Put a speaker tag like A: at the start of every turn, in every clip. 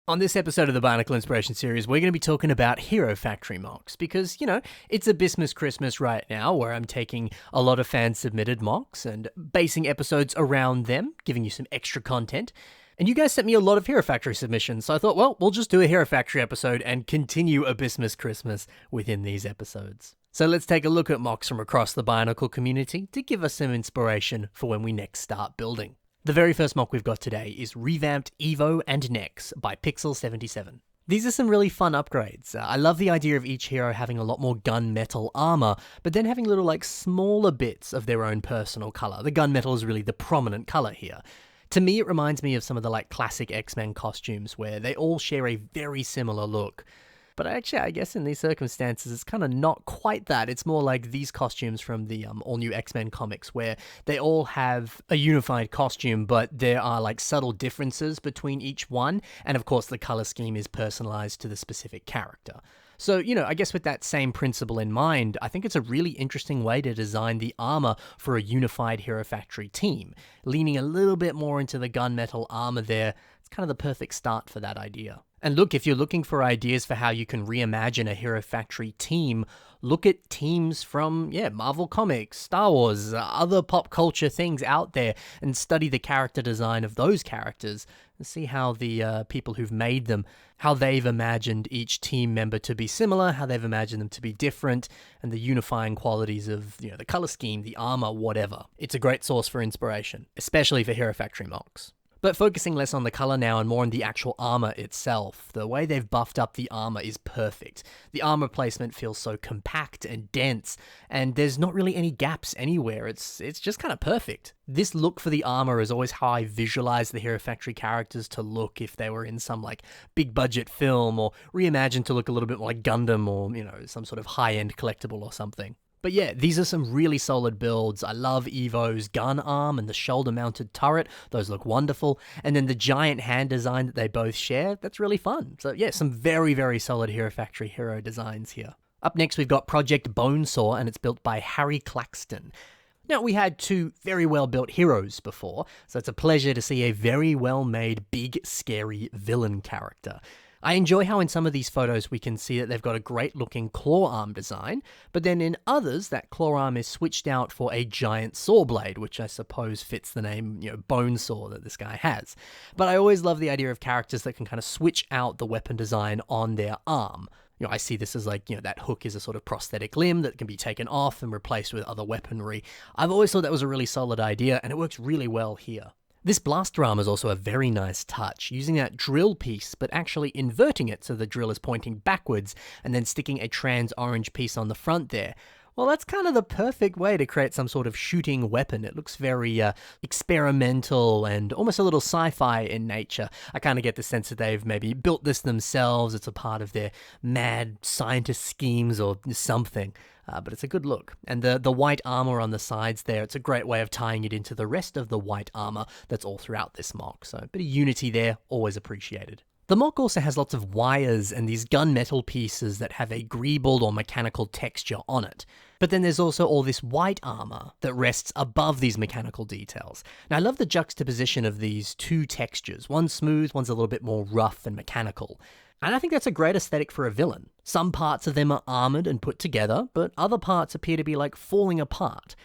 A: On this episode of the Barnacle Inspiration Series, we're going to be talking about Hero Factory mocks because, it's a Bismuth Christmas right now where I'm taking a lot of fan-submitted mocks and basing episodes around them, giving you some extra content. And you guys sent me a lot of Hero Factory submissions, so I thought, well, we'll just do a Hero Factory episode and continue a Bismuth Christmas within these episodes. So let's take a look at mocks from across the Barnacle community to give us some inspiration for when we next start building. The very first mock we've got today is Revamped Evo and Nex by Pixel77. These are some really fun upgrades. I love the idea of each hero having a lot more gunmetal armor, but then having little smaller bits of their own personal color. The gunmetal is really the prominent color here. To me, it reminds me of some of the classic X-Men costumes where they all share a very similar look. But actually, I guess in these circumstances, it's kind of not quite that. It's more like these costumes from the all-new X-Men comics, where they all have a unified costume, but there are subtle differences between each one. And of course, the color scheme is personalized to the specific character. So, I guess with that same principle in mind, I think it's a really interesting way to design the armor for a unified Hero Factory team. Leaning a little bit more into the gunmetal armor there, it's kind of the perfect start for that idea. And look, if you're looking for ideas for how you can reimagine a Hero Factory team, look at teams from, Marvel Comics, Star Wars, other pop culture things out there, and study the character design of those characters, and see how the people who've made them, how they've imagined each team member to be similar, how they've imagined them to be different, and the unifying qualities of, the color scheme, the armor, whatever. It's a great source for inspiration, especially for Hero Factory mocks. But focusing less on the color now and more on the actual armor itself, the way they've buffed up the armor is perfect. The armor placement feels so compact and dense, and there's not really any gaps anywhere. It's just kind of perfect. This look for the armor is always how I visualize the Hero Factory characters to look if they were in some big budget film, or reimagined to look a little bit more like Gundam, or some sort of high-end collectible or something. But yeah, these are some really solid builds. I love Evo's gun arm and the shoulder-mounted turret. Those look wonderful. And then the giant hand design that they both share, that's really fun. So yeah, some very, very solid Hero Factory hero designs here. Up next, we've got Project Bonesaw, and it's built by Harry Claxton. Now, we had two very well-built heroes before, so it's a pleasure to see a very well-made, big, scary villain character. I enjoy how in some of these photos we can see that they've got a great looking claw arm design, but then in others that claw arm is switched out for a giant saw blade, which I suppose fits the name, bone saw that this guy has. But I always love the idea of characters that can kind of switch out the weapon design on their arm. I see this as that hook is a sort of prosthetic limb that can be taken off and replaced with other weaponry. I've always thought that was a really solid idea, and it works really well here. This blaster arm is also a very nice touch, using that drill piece, but actually inverting it so the drill is pointing backwards, and then sticking a trans orange piece on the front there. Well, that's kind of the perfect way to create some sort of shooting weapon. It looks very experimental and almost a little sci-fi in nature. I kind of get the sense that they've maybe built this themselves. It's a part of their mad scientist schemes or something. But it's a good look. And the white armor on the sides there, it's a great way of tying it into the rest of the white armor that's all throughout this mock. So a bit of unity there, always appreciated. The mock also has lots of wires and these gunmetal pieces that have a greebled or mechanical texture on it. But then there's also all this white armor that rests above these mechanical details. Now I love the juxtaposition of these two textures. One's smooth, one's a little bit more rough and mechanical. And I think that's a great aesthetic for a villain. Some parts of them are armored and put together, but other parts appear to be falling apart.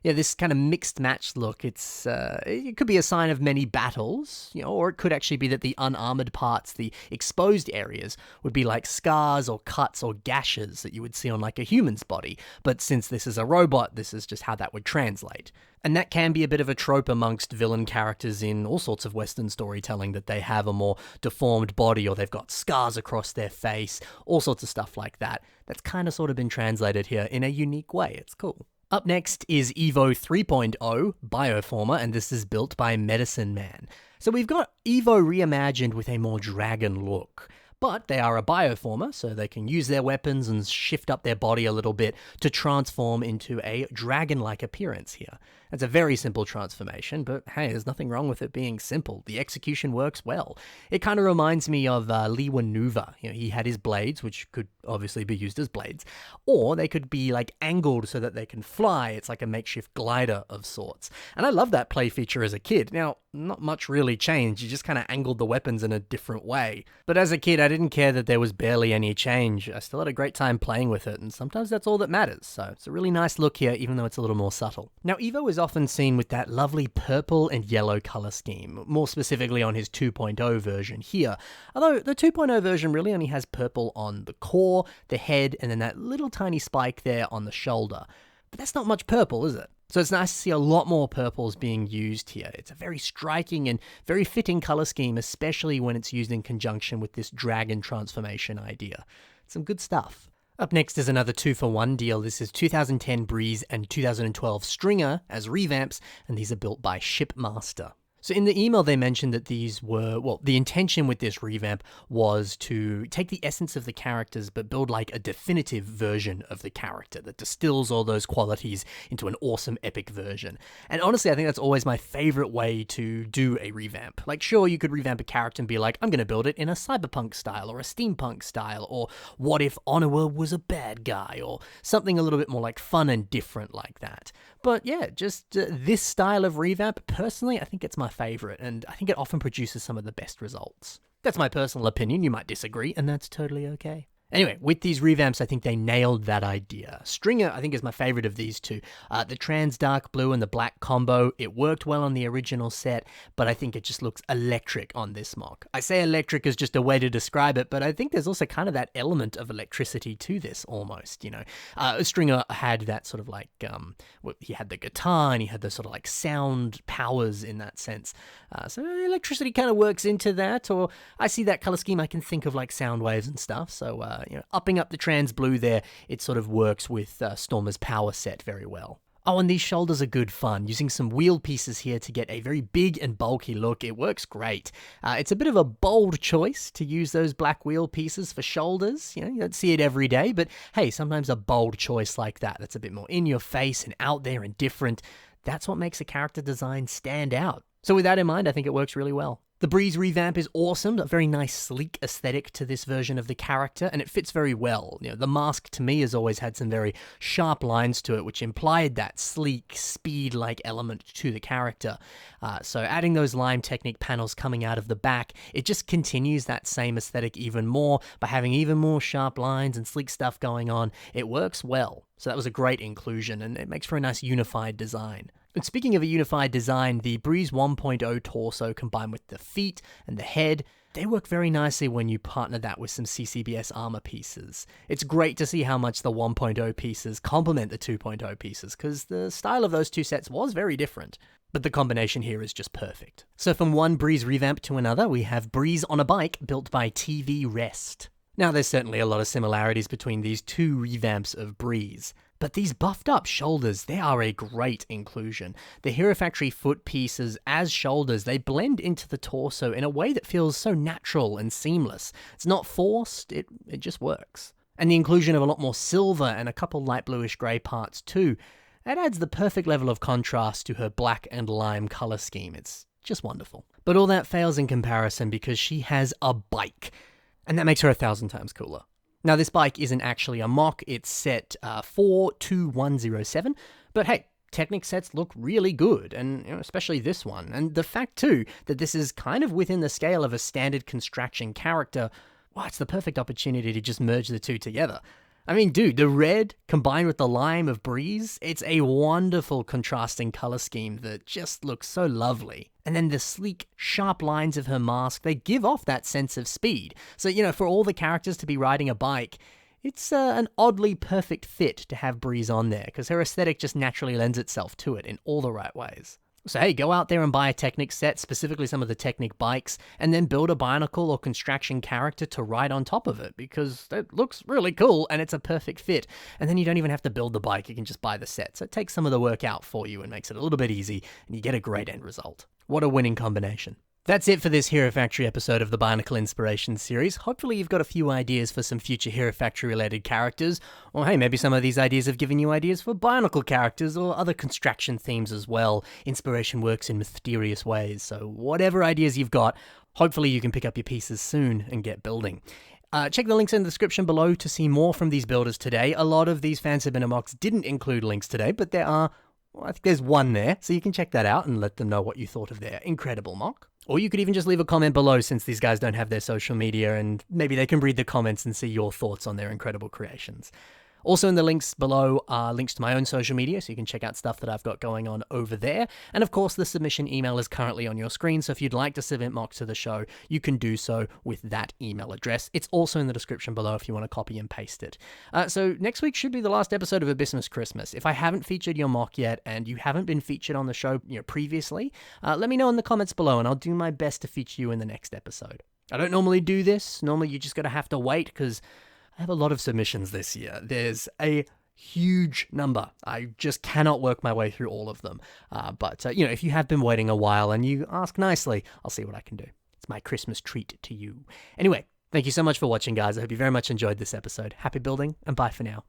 A: Yeah, this kind of mixed match look, it could be a sign of many battles, or it could actually be that the unarmored parts, the exposed areas, would be like scars or cuts or gashes that you would see on a human's body. But since this is a robot, this is just how that would translate. And that can be a bit of a trope amongst villain characters in all sorts of Western storytelling, that they have a more deformed body or they've got scars across their face, all sorts of stuff like that. That's kind of sort of been translated here in a unique way. It's cool. Up next is Evo 3.0, Bioformer, and this is built by Medicine Man. So we've got Evo reimagined with a more dragon look. But they are a bioformer, so they can use their weapons and shift up their body a little bit to transform into a dragon-like appearance here. It's a very simple transformation, but hey, there's nothing wrong with it being simple. The execution works well. It kind of reminds me of Lewa Nuva. He had his blades, which could obviously be used as blades, or they could be like angled so that they can fly. It's like a makeshift glider of sorts. And I love that play feature as a kid. Now, not much really changed. You just kind of angled the weapons in a different way. But as a kid, I didn't care that there was barely any change. I still had a great time playing with it, and sometimes that's all that matters. So it's a really nice look here, even though it's a little more subtle. Now, Evo is often seen with that lovely purple and yellow color scheme, more specifically on his 2.0 version here. Although the 2.0 version really only has purple on the core, the head, and then that little tiny spike there on the shoulder. But that's not much purple, is it? So it's nice to see a lot more purples being used here. It's a very striking and very fitting color scheme, especially when it's used in conjunction with this dragon transformation idea. Some good stuff. Up next is another 2-for-1 deal. This is 2010 Breeze and 2012 Stringer as revamps, and these are built by Shipmaster. So in the email, they mentioned that these were, well, the intention with this revamp was to take the essence of the characters, but build like a definitive version of the character that distills all those qualities into an awesome epic version. And honestly, I think that's always my favorite way to do a revamp. Like, sure, you could revamp a character and be like, I'm going to build it in a cyberpunk style or a steampunk style, or what if Onawa was a bad guy, or something a little bit more like fun and different like that. But yeah, just this style of revamp, personally, I think it's my favorite, and I think it often produces some of the best results. That's my personal opinion. You might disagree, and that's totally okay. Anyway, with these revamps, I think they nailed that idea. Stringer, I think, is my favorite of these two. The trans dark blue and the black combo, it worked well on the original set, but I think it just looks electric on this mock. I say electric as just a way to describe it, but I think there's also kind of that element of electricity to this almost, you know. Stringer had that sort of like, he had the guitar and he had the sort of like sound powers in that sense. So electricity kind of works into that, or I see that color scheme, I can think of like sound waves and stuff, so upping up the trans blue there, it sort of works with Stormer's power set very well. Oh, and these shoulders are good fun. Using some wheel pieces here to get a very big and bulky look, it works great. It's a bit of a bold choice to use those black wheel pieces for shoulders. You don't see it every day, but hey, sometimes a bold choice like that, that's a bit more in your face and out there and different, that's what makes a character design stand out. So with that in mind, I think it works really well. The Breeze revamp is awesome, a very nice sleek aesthetic to this version of the character, and it fits very well. The mask to me has always had some very sharp lines to it, which implied that sleek, speed-like element to the character. So adding those Lime Technique panels coming out of the back, it just continues that same aesthetic even more by having even more sharp lines and sleek stuff going on. It works well. So that was a great inclusion, and it makes for a nice unified design. And speaking of a unified design, the Breeze 1.0 torso combined with the feet and the head, they work very nicely when you partner that with some CCBS armor pieces. It's great to see how much the 1.0 pieces complement the 2.0 pieces, because the style of those two sets was very different. But the combination here is just perfect. So from one Breeze revamp to another, we have Breeze on a bike built by TV Rest. Now, there's certainly a lot of similarities between these two revamps of Breeze, but these buffed up shoulders, they are a great inclusion. The Hero Factory foot pieces as shoulders, they blend into the torso in a way that feels so natural and seamless. It's not forced, it just works. And the inclusion of a lot more silver and a couple light bluish grey parts too, that adds the perfect level of contrast to her black and lime colour scheme. It's just wonderful. But all that fails in comparison because she has a bike. And that makes her 1,000 times cooler. Now, this bike isn't actually a mock, it's set 42107, but hey, Technic sets look really good, and especially this one. And the fact, too, that this is kind of within the scale of a standard construction character, well, it's the perfect opportunity to just merge the two together. I mean, dude, the red combined with the lime of Breeze, it's a wonderful contrasting color scheme that just looks so lovely. And then the sleek, sharp lines of her mask, they give off that sense of speed. So, for all the characters to be riding a bike, it's an oddly perfect fit to have Breeze on there, because her aesthetic just naturally lends itself to it in all the right ways. So hey, go out there and buy a Technic set, specifically some of the Technic bikes, and then build a Bionicle or Construction character to ride on top of it, because it looks really cool and it's a perfect fit. And then you don't even have to build the bike, you can just buy the set. So it takes some of the work out for you and makes it a little bit easy, and you get a great end result. What a winning combination. That's it for this Hero Factory episode of the Bionicle Inspiration series. Hopefully you've got a few ideas for some future Hero Factory related characters, or hey, maybe some of these ideas have given you ideas for Bionicle characters or other construction themes as well. Inspiration works in mysterious ways, so whatever ideas you've got, hopefully you can pick up your pieces soon and get building. Check the links in the description below to see more from these builders today. A lot of these fan submitted mocks didn't include links today, but I think there's one there, so you can check that out and let them know what you thought of their incredible mock. Or you could even just leave a comment below since these guys don't have their social media and maybe they can read the comments and see your thoughts on their incredible creations. Also in the links below are links to my own social media, so you can check out stuff that I've got going on over there. And of course, the submission email is currently on your screen, so if you'd like to submit mocks to the show, you can do so with that email address. It's also in the description below if you want to copy and paste it. So next week should be the last episode of Abyssmas Christmas. If I haven't featured your mock yet and you haven't been featured on the show previously, let me know in the comments below and I'll do my best to feature you in the next episode. I don't normally do this. Normally you just gotta have to wait because I have a lot of submissions this year. There's a huge number. I just cannot work my way through all of them. But if you have been waiting a while and you ask nicely, I'll see what I can do. It's my Christmas treat to you. Anyway, thank you so much for watching, guys. I hope you very much enjoyed this episode. Happy building, and bye for now.